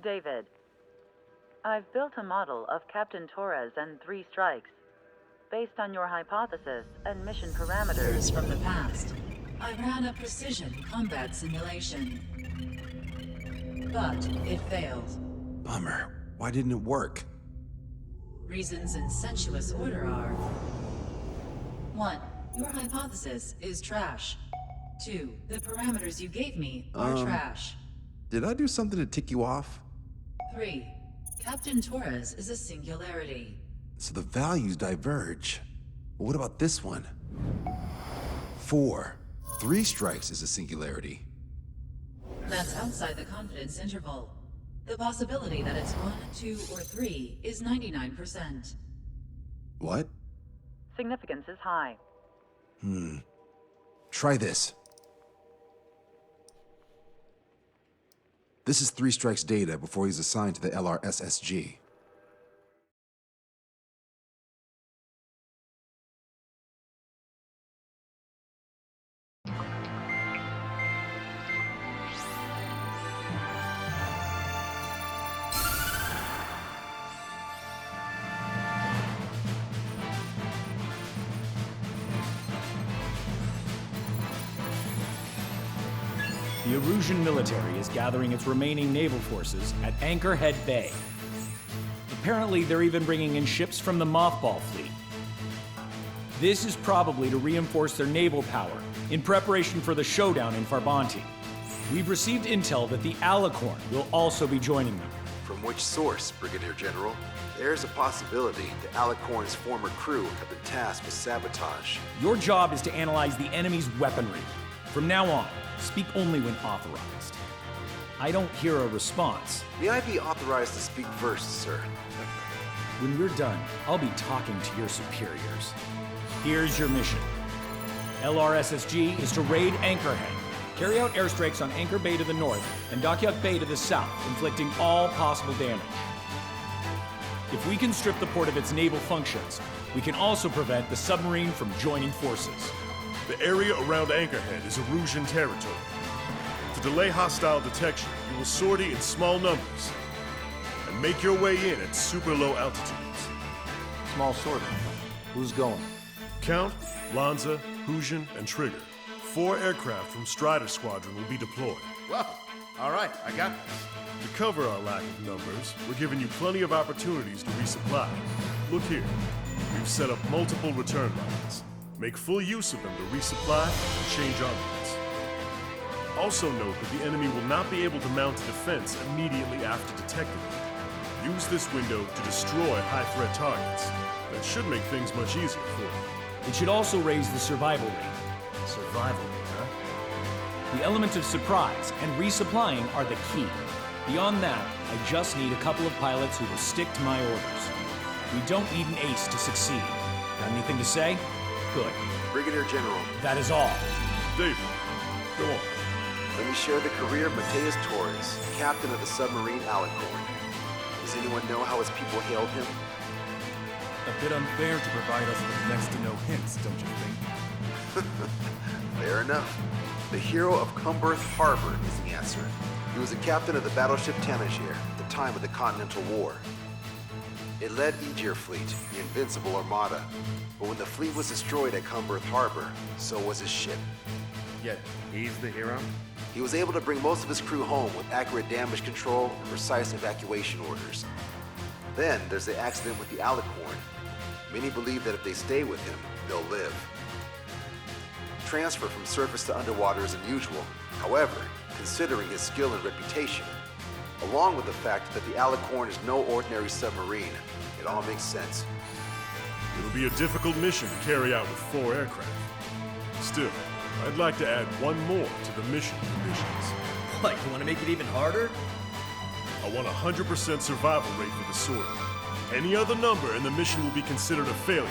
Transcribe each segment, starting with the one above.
David. I've built a model of Captain Torres and 3 strikes. Based on your hypothesis and mission parameters... Years from the past, I ran a precision combat simulation. But it failed. Bummer. Why didn't it work? Reasons in sensuous order are... 1. Your hypothesis is trash. 2. The parameters you gave me are trash. Did I do something to tick you off? 3. Captain Torres is a singularity. So the values diverge. But what about this one? 4. 3 strikes is a singularity. That's outside the confidence interval. The possibility that it's 1, 2, or 3 is 99%. What? Significance is high. Try this. This is 3 strikes data before he's assigned to the LRSSG. The Erusian military is gathering its remaining naval forces at Anchorhead Bay. Apparently, they're even bringing in ships from the Mothball fleet. This is probably to reinforce their naval power in preparation for the showdown in Farbanti. We've received intel that the Alicorn will also be joining them. From which source, Brigadier General? There's a possibility the Alicorn's former crew have been tasked with sabotage. Your job is to analyze the enemy's weaponry. From now on, speak only when authorized. I don't hear a response. May I be authorized to speak first, sir? When we're done, I'll be talking to your superiors. Here's your mission. LRSSG is to raid Anchorhead, carry out airstrikes on Anchor Bay to the north and Dockyuk Bay to the south, inflicting all possible damage. If we can strip the port of its naval functions, we can also prevent the submarine from joining forces. The area around Anchorhead is Erusian territory. To delay hostile detection, you will sortie in small numbers and make your way in at super low altitudes. Small sortie. Who's going? Count, Lanza, Hujan, and Trigger. 4 aircraft from Strider Squadron will be deployed. Well, all right, I got this. To cover our lack of numbers, we're giving you plenty of opportunities to resupply. Look here. We've set up multiple return lines. Make full use of them to resupply and change armaments. Also note that the enemy will not be able to mount a defense immediately after detecting you. Use this window to destroy high-threat targets. That should make things much easier for you. It should also raise the survival rate. Survival rate, huh? The element of surprise and resupplying are the key. Beyond that, I just need a couple of pilots who will stick to my orders. We don't need an ace to succeed. Got anything to say? Good. Brigadier General. That is all. David, go on. Let me share the career of Mateus Torres, captain of the submarine Alicorn. Does anyone know how his people hailed him? A bit unfair to provide us with next to no hints, don't you think? Fair enough. The hero of Cumberth Harbor is the answer. He was a captain of the battleship Tanager at the time of the Continental War. It led Aegir Fleet, the Invincible Armada. But when the fleet was destroyed at Cumberth Harbor, so was his ship. Yet, he's the hero? He was able to bring most of his crew home with accurate damage control and precise evacuation orders. Then there's the accident with the Alicorn. Many believe that if they stay with him, they'll live. Transfer from surface to underwater is unusual. However, considering his skill and reputation, along with the fact that the Alicorn is no ordinary submarine, it all makes sense. It'll be a difficult mission to carry out with 4 aircraft. Still, I'd like to add one more to the mission conditions. What, you want to make it even harder? I want a 100% survival rate for the sortie. Any other number and the mission will be considered a failure.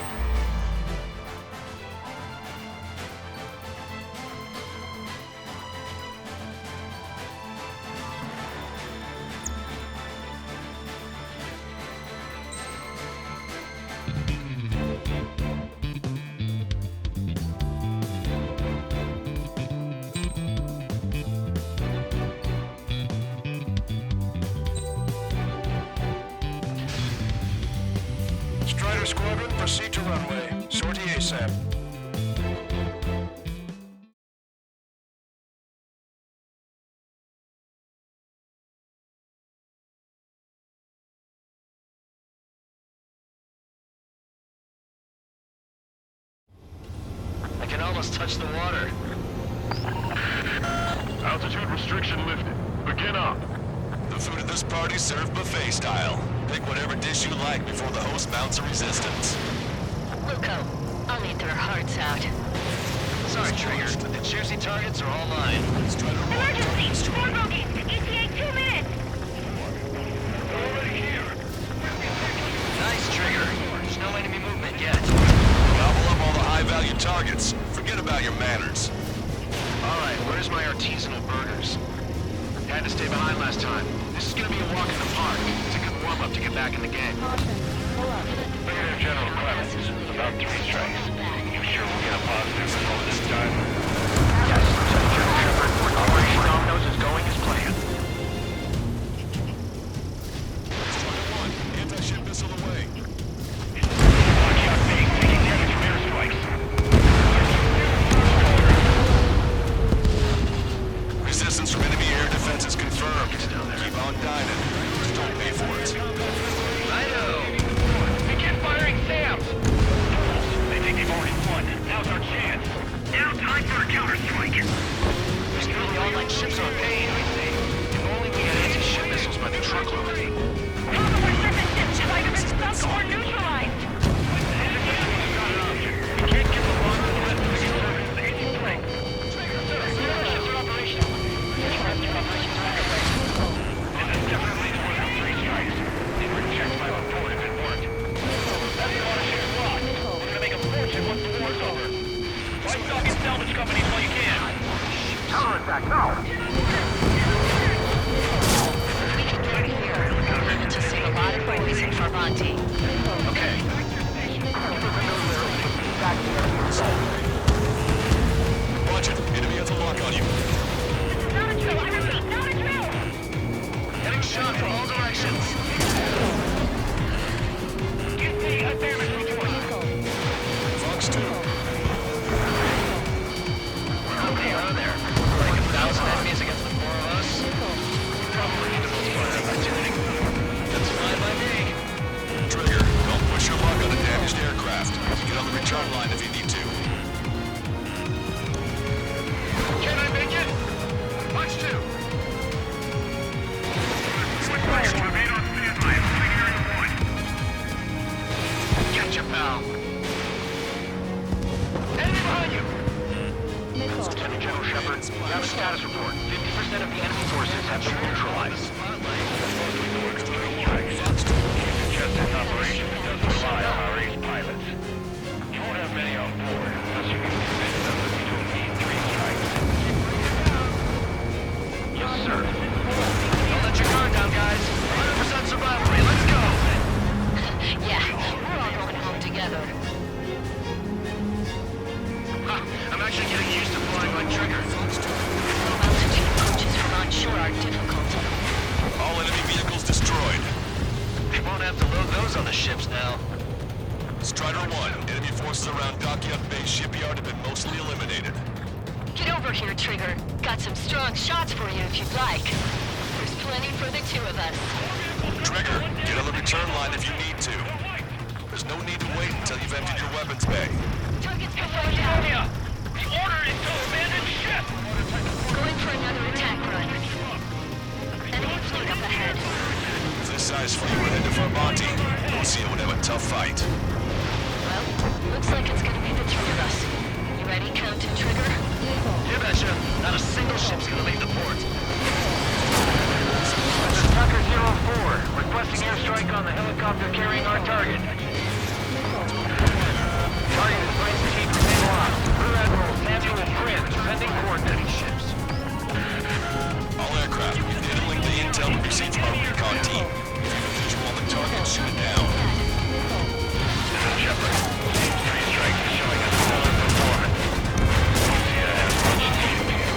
Squadron, proceed to runway. Sortie ASAP. I can almost touch the water. Altitude restriction lifted. Begin up. The food at this party's served buffet style. Pick whatever dish you like before the host mounts a resistance. Wilco, I'll eat their hearts out. Sorry, Trigger, but the juicy targets are all mine. Emergency! More bogeys! ETA 2 minutes! Nice, Trigger. There's no enemy movement yet. Gobble up all the high-value targets. Forget about your manners. Alright, where's my artisanal burgers? Had to stay behind last time. This is gonna be a walk in the park. It's a good warm-up to get back in the game. Brigadier General Clemens, about 3 strikes. You sure we'll get a positive result this time? Yes, Lieutenant General Shepard. Operation Dominoes is going as planned. Anti-ship missile away. Watch out, being taking damage from airstrikes. Resistance from enemy air defense is confirmed. Keep on dining. Just don't pay for it. I know. Begin firing SAMs. They think they've already won. Now's our chance. Now time for a counterstrike. There's nearly all 9 ships on paid. If only we had anti-ship missiles by the truckload. Half of our surface ships have either been sunk or neutralized! You can't give the bomb to the rest of the service. They need to break. Ships are operational. Rescue operations are underway. This is definitely more than 3 strikes. They were checked by report if it worked. That's the water ship's blocked. We're gonna make a fortune once the war's over. Fight stock and salvage companies while you can. Counterattack now! We can get here. To save a lot of boys in Farvanti. Okay. Watch it. Enemy has a lock on you. Not a drill, I repeat, not a drill! Getting shot from all directions. Give me a damage report. Fox 2. How many are there? Like 1,000 enemies against the 4 of us? Probably need to multiply that by 2. That's fine by me. Trigger, don't push your luck on a damaged aircraft. Get on the return line if you need to. Can I make it? Watch 2. Remain on standby. Moving area 1. Catch ya, pal. Enemy behind you! Lieutenant General Shepard, we have a status report. 50% of the enemy forces have been neutralized. Suggested operation that doesn't rely on our ace pilots. You won't have many on board unless you can convince them that we don't need 3 strikes. Yes, sir. Don't let your guard down, guys. 100% survival rate. Let's go! Yeah, we're all going home together. Ha, I'm actually getting used to flying like Trigger. Altitude approaches from onshore are difficult. All enemy vehicles destroyed. They won't have to load those on the ships now. Strider 1, enemy forces around Dockyard Base Shipyard have been mostly eliminated. Get over here, Trigger. Got some strong shots for you if you'd like. There's plenty for the 2 of us. Trigger, get on the return line if you need to. There's no need to wait until you've emptied your weapons bay. Target's confirmed out. The order is to abandon ship! Going for another attack run. Enemy fleet up ahead. If this size fleet would head to Farvanti, Lucia would have a tough fight. Well, looks like it's gonna be the 3 of us. You ready, Captain Trigger? You betcha. Not a single ship's gonna leave the port. This is Tucker 04, requesting airstrike on the helicopter carrying our target. Target is Vice Chief St. Rear Admiral Samuel Prince, pending coordinating ships. All aircraft, handling the intel we received from our recon team. If you have a visual on the target, shoot it down. This is Shepard. 3 strikes is showing us stellar performance. Lucia has much to shoot here.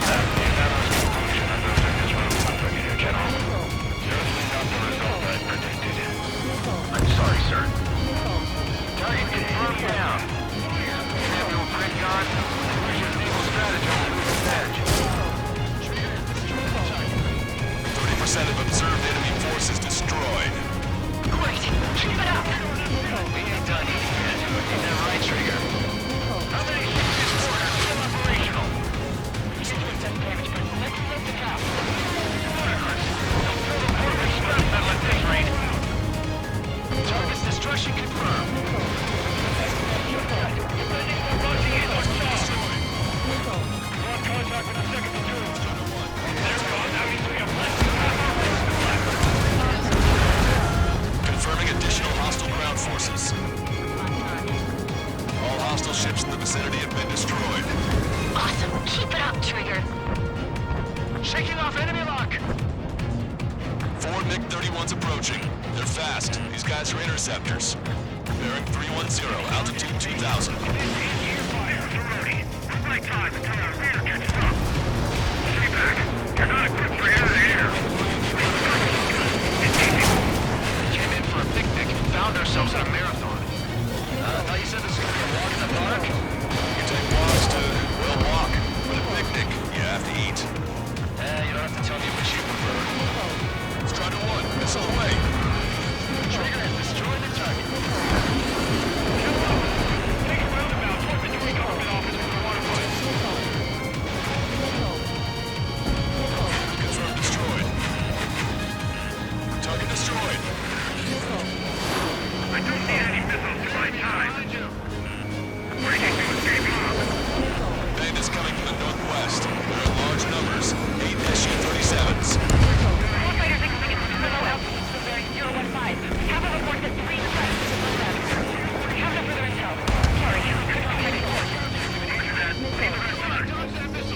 That's the unanimous conclusion of those in this room, Brigadier General. Certainly not the result I predicted. I'm sorry, 50% of observed enemy forces destroyed. Great! Keep it up! We ain't done yet. Is that right, Trigger? How many ships is ordered still operational? You're doing some damage, but let's look the top. Metal at this rate. Target's destruction confirmed. Lost contact with the second platoon. There we go. Now he's doing a blast. Confirming additional hostile ground forces. All hostile ships in the vicinity have been destroyed. Awesome! Keep it up, Trigger! Shaking off enemy lock. 4 MiG-31s approaching. They're fast. These guys are interceptors. Bearing 310, altitude 2000. Anti-air fire. Reloading. Right time until our rear catches up. Stay back. You're not equipped for air-to-air. Came in for a picnic and found ourselves at a marathon. Thought you said this was gonna be a walk in the park? You take walks to, well, walk. But a picnic, you have to eat. You don't have to tell me what you prefer. Strider 1, missile away. Trigger has destroyed the target. Take a roundabout toward the Newry Carpet office with the water foot. Confirmed destroyed. Target destroyed. I don't see any missiles at the right time. Breaking to escape off. Bandits coming from the northwest. They're in large numbers. 8 Su-37s. Fighters exceeded below altitude from bearing 015. Kappa reports that 3 strikes to the left. We have no further intel. Sorry, couldn't detect force.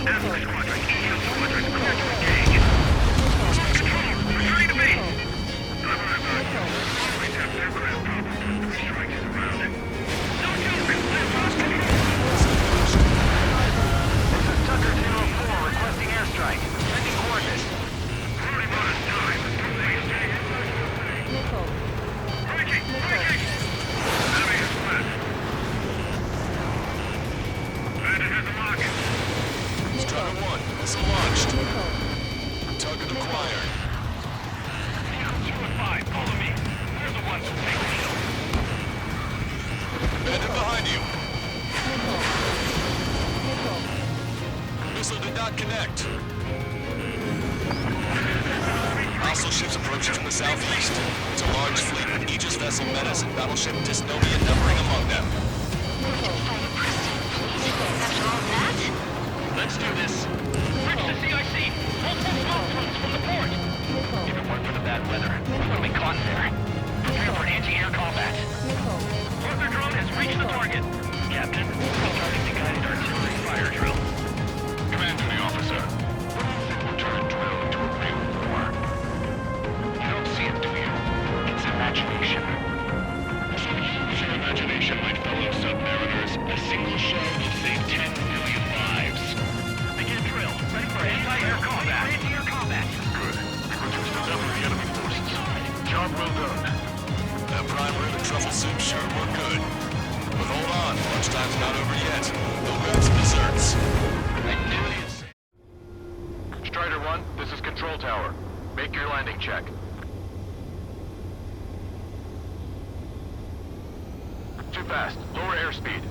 Alpha Squadron, EL Squadron, clear to engage. Control, returning to base. Always have aircraft problems. Strike is around it. No joke, I've lost control. This is Tucker 04 requesting airstrike. Sending coordinates. 30 minutes time. Breaking! Enemy is left. Bandit has a lock. Strider 1, missile launched. Target acquired. You and 5, follow me. We're the ones who take the hill. Bandit behind you. Missile did not connect. Hostile ships approaching from the southeast. It's a large fleet with Aegis vessel Menace and battleship Dysnomia numbering among them. After all that? Let's do this. Bridge to CIC. Multiple smoke plumes from the port. If it weren't for the bad weather, we would have been caught in there. Prepare for anti-air combat. Arthur drone has reached the target. Captain, starting the guided artillery fire drill. Command to the officer. Return drill to a real war. You don't see it, do you? It's imagination. Use your imagination, my fellow submariners. A single shell will save 10 million lives. Begin drill. Ready for anti-air combat. Anti-air combat. Good. Reduce the number of the enemy forces. Job well done. That prime rib and truffle soup sure were good. But hold on, lunchtime's not over yet. We'll grab some desserts. I knew you'd say. Strider 1, this is Control Tower. Make your landing check. Too fast. Lower airspeed.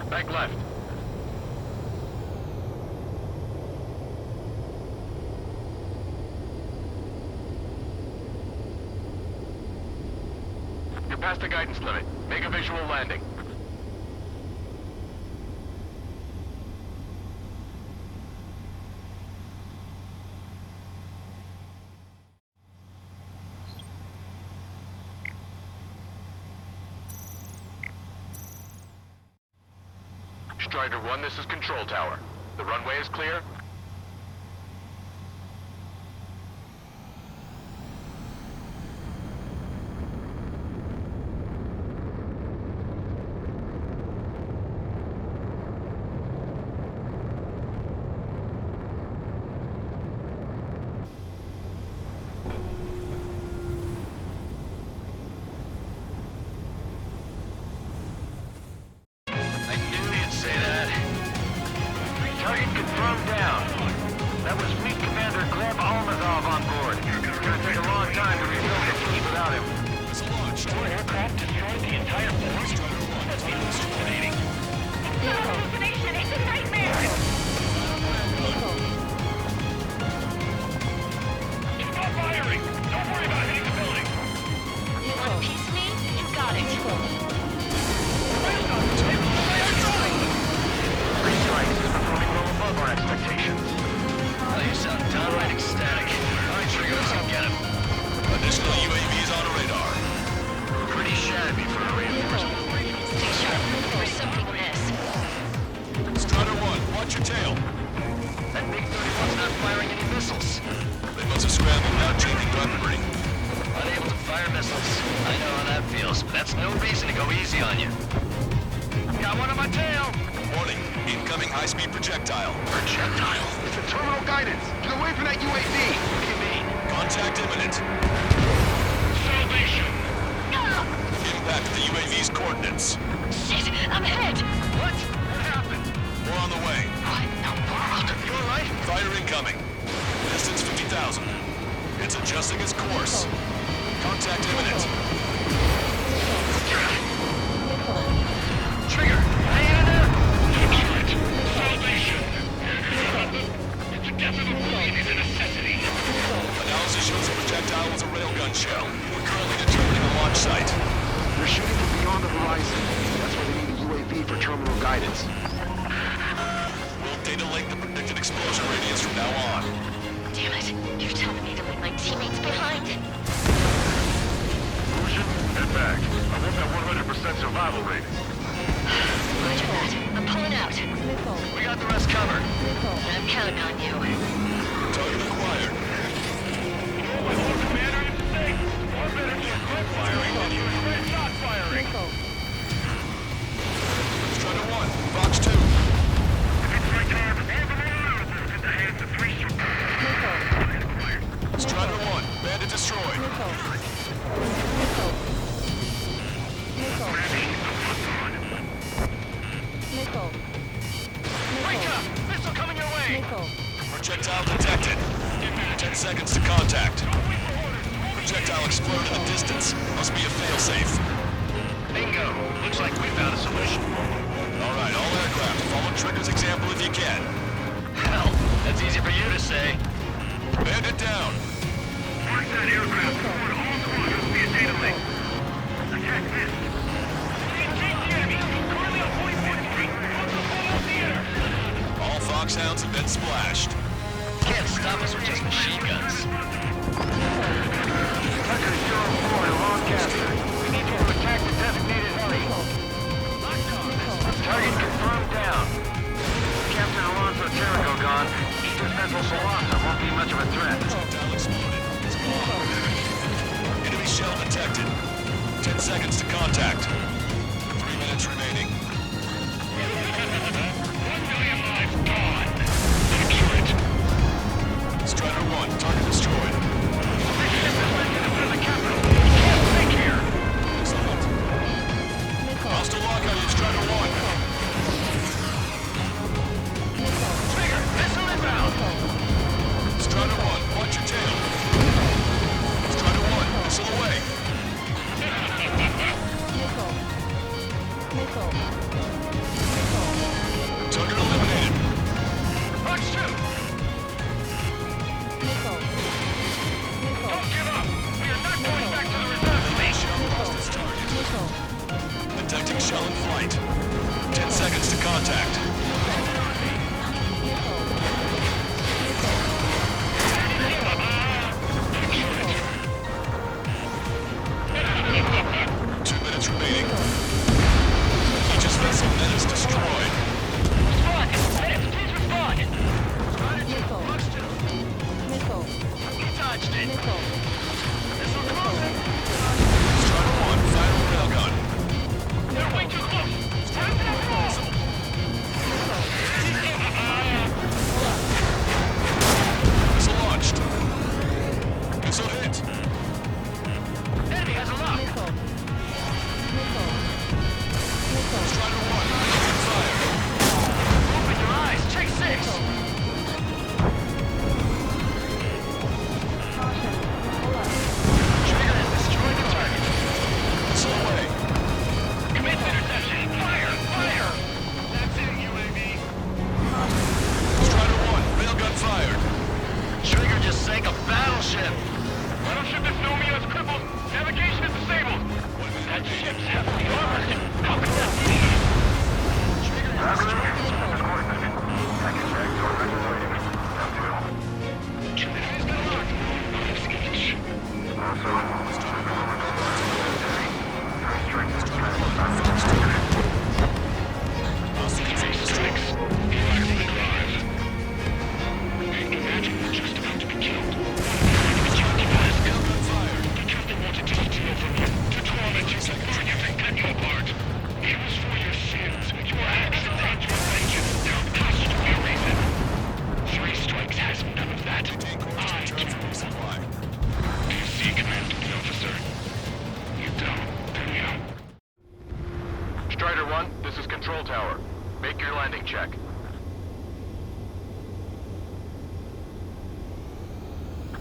Bank left. You're past the guidance limit. Make a visual landing. Strider 1, this is Control Tower. The runway is clear? I knew you'd say that. Target confirmed down. That was Fleet Commander Gleb Almazov on board. It's gonna take a long time to rebuild the fleet without him. Our aircraft destroyed the entire force? Must be hallucinating. It's not a hallucination, it's a nightmare! Keep on firing! Don't worry about hitting the building! You want to piece me? You got it. Three strikes is performing well above our expectations. Oh, you sound downright ecstatic. All right, Trigger, let's go get him. Additional UAVs on radar. Pretty shabby for a reinforcement. Stay sharp. There's something amiss. Strider 1, watch your tail. That big 31's not firing any missiles. They must have scrambled without changing weaponry. Unable to fire missiles. I know how that feels, but that's no reason to go easy on you. Got one on my tail! Warning, incoming high-speed projectile. Projectile? It's a terminal guidance. Get away from that UAV! What do you mean? Contact imminent. Salvation! Impact the UAV's coordinates. Shit, I'm hit! What? What happened? More on the way. What in the world? You alright? Fire incoming. Distance 50,000. It's adjusting its course. Contact imminent. Trigger! Hang in there! Salvation. The death of a fleet is a necessity. Analysis shows the projectile was a railgun shell. We're currently determining the launch site. They're shooting from beyond the horizon. That's why they need a UAV for terminal guidance. We'll data link the predicted explosion radius from now on. Damn it. You're telling me to leave my teammates behind? Lucian, head back. I want that 100% survival rate. Roger that. I'm pulling out. We got the rest covered. I'm counting on you. Target acquired. Commander, it's safe. Or better use quick firing than use red shot firing. Strider 1, Fox 2. It's my time. All the more in the hands of three Strider 1, bandit destroyed. Wake up! Missile coming your way! Projectile detected. 10 seconds to contact. Projectile exploded in the distance. Must be a failsafe. Bingo! Looks like we found a solution. All right, all aircraft, follow Trigger's example if you can. Hell, that's easy for you to say. Bandit down. Mark that aircraft toward all squadrons via data link. Attack this. Engage the enemy. Currently on 44th Street. On the full theater. All Foxhounds have been splashed. Can't stop us with just machine guns. Tucker 04 to Lancaster. We need you to attack the designated heli. Target confirmed down. Captain Alonso Terrico gone. Aegis vessel Solana won't be much of a threat. Projectile exploded. It's gone. Enemy shell detected. 10 seconds to contact. 3 minutes remaining. 1 million lives gone. Secure it. Strider 1, target destroyed. The capital. You can't think here. Excellent. Hostile lockout in Strider 1. Trigger, missile inbound. Strider 1, watch your tail. Strider 1, missile away.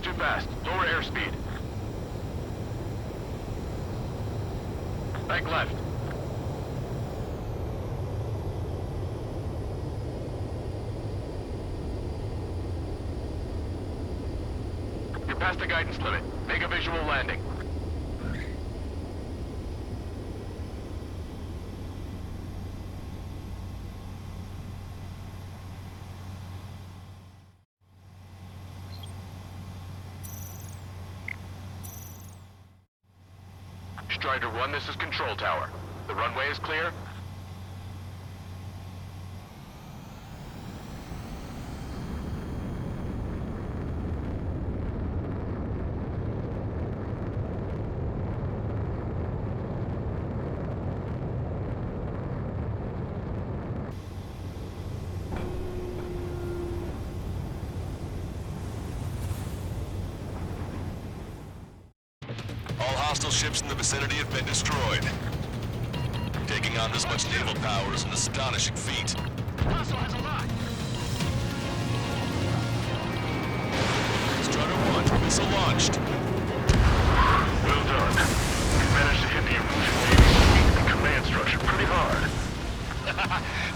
Too fast. Lower airspeed. Bank left. You're past the guidance limit. Make a visual landing. Strider 1, this is Control Tower. The runway is clear? All hostile ships in the vicinity have been destroyed. Taking on this much naval power is an astonishing feat. Hostile has a lot! Strider 1, missile launched. Well done. You managed to hit the Erusian Navy fleet and command structure pretty hard.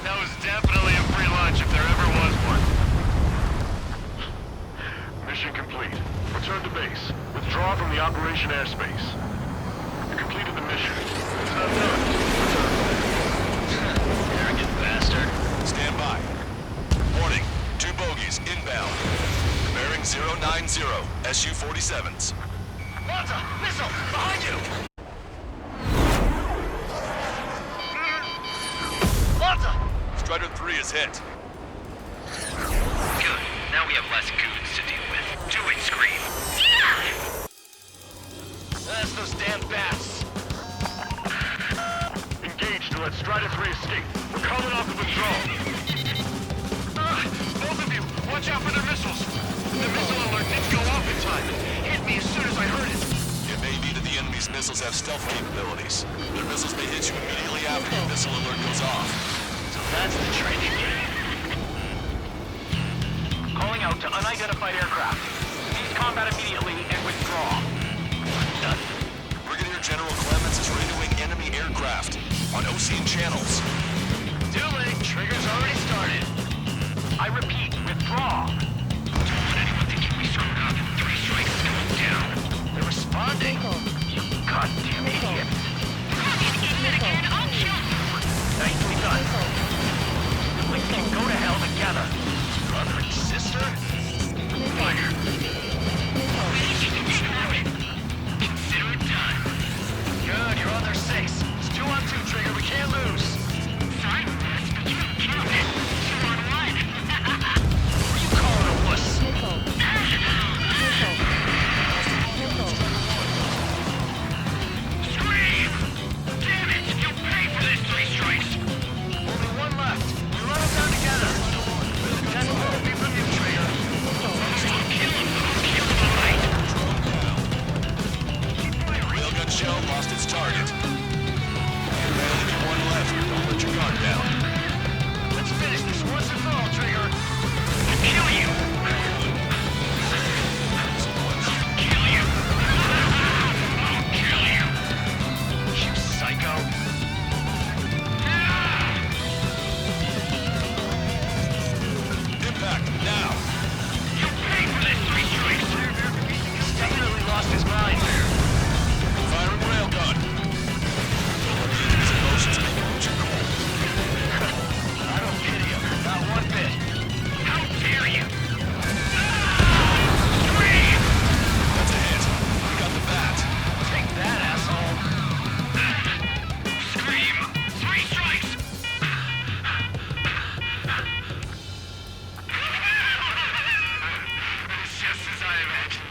That was definitely a free lunch if there ever was one. Mission complete. Return to base. Withdraw from the operation airspace. You completed the mission. It's not done. Arrogant bastard. Stand by. Warning, 2 bogies inbound. Bearing 090, Su-47s. Lanza! Missile! Behind you! Lanza! Strider 3 is hit. Good. Now we have less goons to deal with. Do it, Scream. That's those damn bats. Engage to let Strider 3 escape. We're calling off the withdrawal. Both of you, watch out for their missiles. The missile alert didn't go off in time. It hit me as soon as I heard it. It may be that the enemy's missiles have stealth capabilities. Their missiles may hit you immediately after the missile alert goes off. So that's the training game. Calling out to unidentified aircraft. Cease combat immediately and withdraw. Brigadier General Clemens is radioing enemy aircraft on Ocean channels. Too late. Trigger's already started. I repeat, withdraw. Don't let anyone think we screwed up. 3 strikes is going down. They're responding. You goddamn idiot. Nicely done. We can go to hell together. Brother and sister? Fire. Consider it done. Good, you're on their 6. It's 2 on 2, Trigger. We can't lose. Sorry, but you killed it. 2 on 1. What are you calling a wuss? Scream! Damn it! You'll pay for this 3 strikes. Only 1 left. We run them down together. That's what will be from you, Trigger. I'll kill him. I'll kill him all right. Railgun shell lost its target. There may only be 1 left. Don't let your guard down. Let's finish this once and for all, Trigger. I'll kill you. I'll kill you. I'll kill you. You psycho. Impact, now! You'll pay for this 3 strikes. He's definitely lost his mind. Firing railgun. Don't let the enemy's emotions make you lose your cool. I don't pity him. Not one bit. How dare you? Scream! That's a hit. We got the bat. Take that, asshole. Scream! 3 strikes! It's just as I imagined.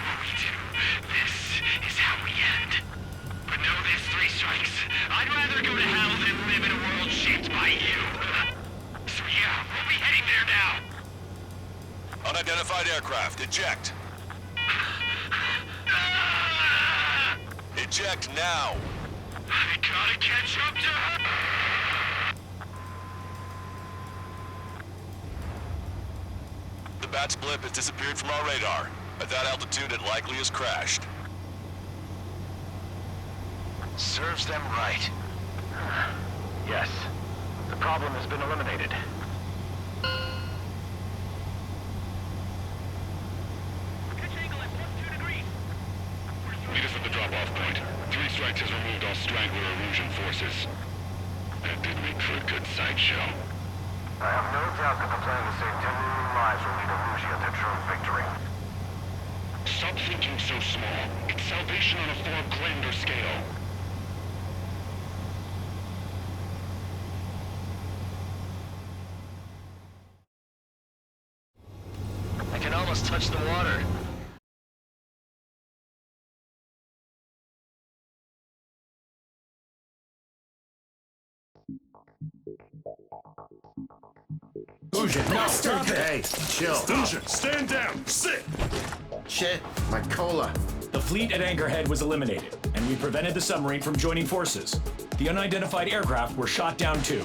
What we do, this is how we end. But know this, 3 strikes. I'd rather go to hell than live in a world shaped by you. So yeah, we'll be heading there now. Unidentified aircraft, eject. Eject now. I gotta catch up to her. The bat's blip has disappeared from our radar. At that altitude, it likely has crashed. Serves them right. Yes. The problem has been eliminated. Pitch angle at +2 degrees. Meet us at the drop-off point. 3 Strikes has removed all Strangler Erosion forces. That did make for a good sideshow. I have no doubt that the plan to save 10 million lives will lead Erusia to true victory. Stop thinking so small. It's salvation on a far grander scale. I can almost touch the water. Fusion, no, stop it! Hey, chill. Fusion, stand down! Sit! Shit, my cola. The fleet at Anchorhead was eliminated, and we prevented the submarine from joining forces. The unidentified aircraft were shot down too.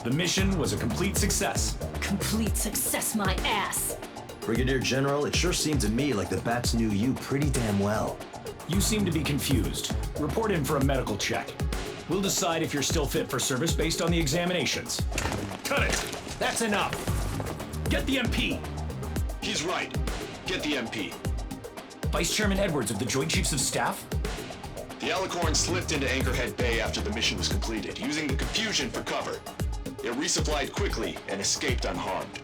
The mission was a complete success. Complete success, my ass. Brigadier General, it sure seemed to me like the bats knew you pretty damn well. You seem to be confused. Report in for a medical check. We'll decide if you're still fit for service based on the examinations. Cut it! That's enough! Get the MP! He's right. Get the MP. Vice Chairman Edwards of the Joint Chiefs of Staff? The Alicorn slipped into Anchorhead Bay after the mission was completed, using the confusion for cover. It resupplied quickly and escaped unharmed.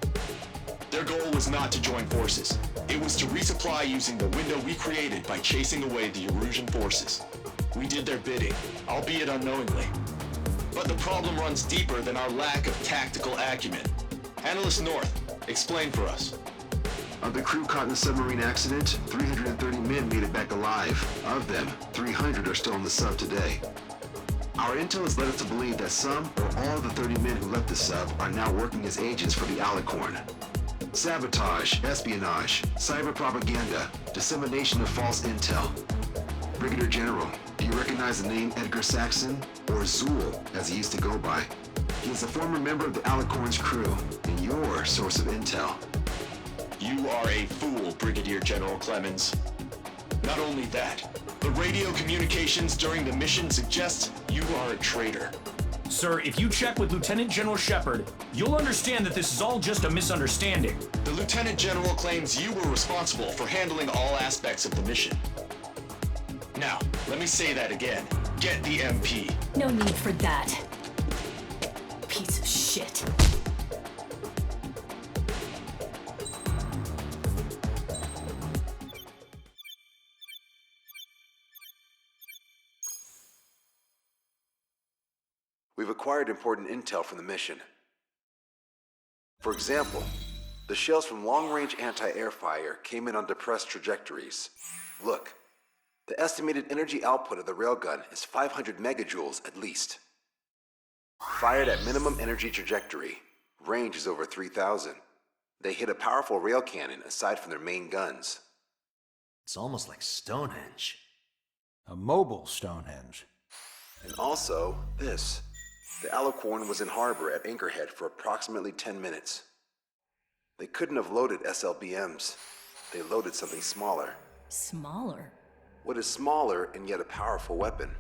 Their goal was not to join forces. It was to resupply using the window we created by chasing away the Erusian forces. We did their bidding, albeit unknowingly. But the problem runs deeper than our lack of tactical acumen. Analyst North, explain for us. Of the crew caught in the submarine accident, 330 men made it back alive. Of them, 300 are still in the sub today. Our intel has led us to believe that some or all of the 30 men who left the sub are now working as agents for the Alicorn. Sabotage, espionage, cyber propaganda, dissemination of false intel. Brigadier General, do you recognize the name Edgar Saxon, or Zool, as he used to go by? He is a former member of the Alicorn's crew, and your source of intel. You are a fool, Brigadier General Clemens. Not only that, the radio communications during the mission suggest you are a traitor. Sir, if you check with Lieutenant General Shepard, you'll understand that this is all just a misunderstanding. The Lieutenant General claims you were responsible for handling all aspects of the mission. Now, let me say that again. Get the MP. No need for that. Piece of shit. We've acquired important intel from the mission. For example, the shells from long-range anti-air fire came in on depressed trajectories. Look, the estimated energy output of the railgun is 500 megajoules at least. Fired at minimum energy trajectory, range is over 3,000. They hit a powerful rail cannon aside from their main guns. It's almost like Stonehenge. A mobile Stonehenge. And also, this. The Alicorn was in harbor at Anchorhead for approximately 10 minutes. They couldn't have loaded SLBMs. They loaded something smaller. Smaller? What is smaller and yet a powerful weapon?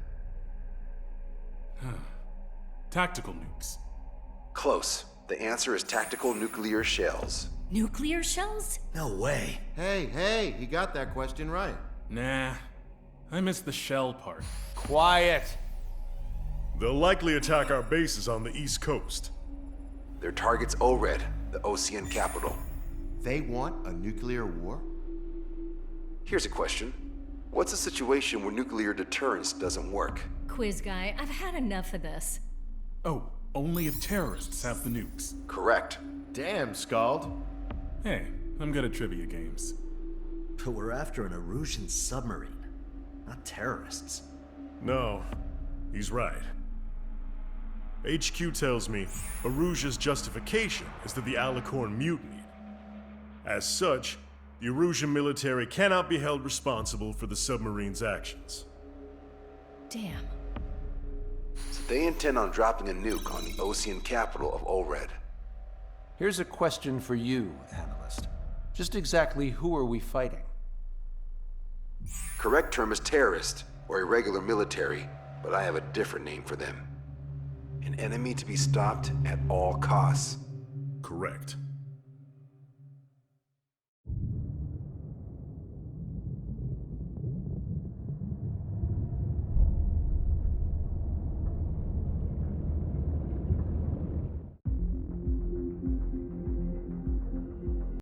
Tactical nukes. Close. The answer is tactical nuclear shells. Nuclear shells? No way. Hey, he got that question right. Nah, I missed the shell part. Quiet. They'll likely attack our bases on the East Coast. Their target's ORED, the Ocean capital. They want a nuclear war? Here's a question. What's a situation where nuclear deterrence doesn't work? Quiz guy, I've had enough of this. Oh, only if terrorists have the nukes. Correct. Damn, Scald. Hey, I'm good at trivia games. But we're after an Erusian submarine, not terrorists. No, he's right. HQ tells me Erusia's justification is that the Alicorn mutinied. As such, the Erusian military cannot be held responsible for the submarine's actions. Damn. So they intend on dropping a nuke on the Ocean capital of ORED. Here's a question for you, analyst. Just exactly who are we fighting? Correct term is terrorist, or irregular military, but I have a different name for them. An enemy to be stopped at all costs. Correct.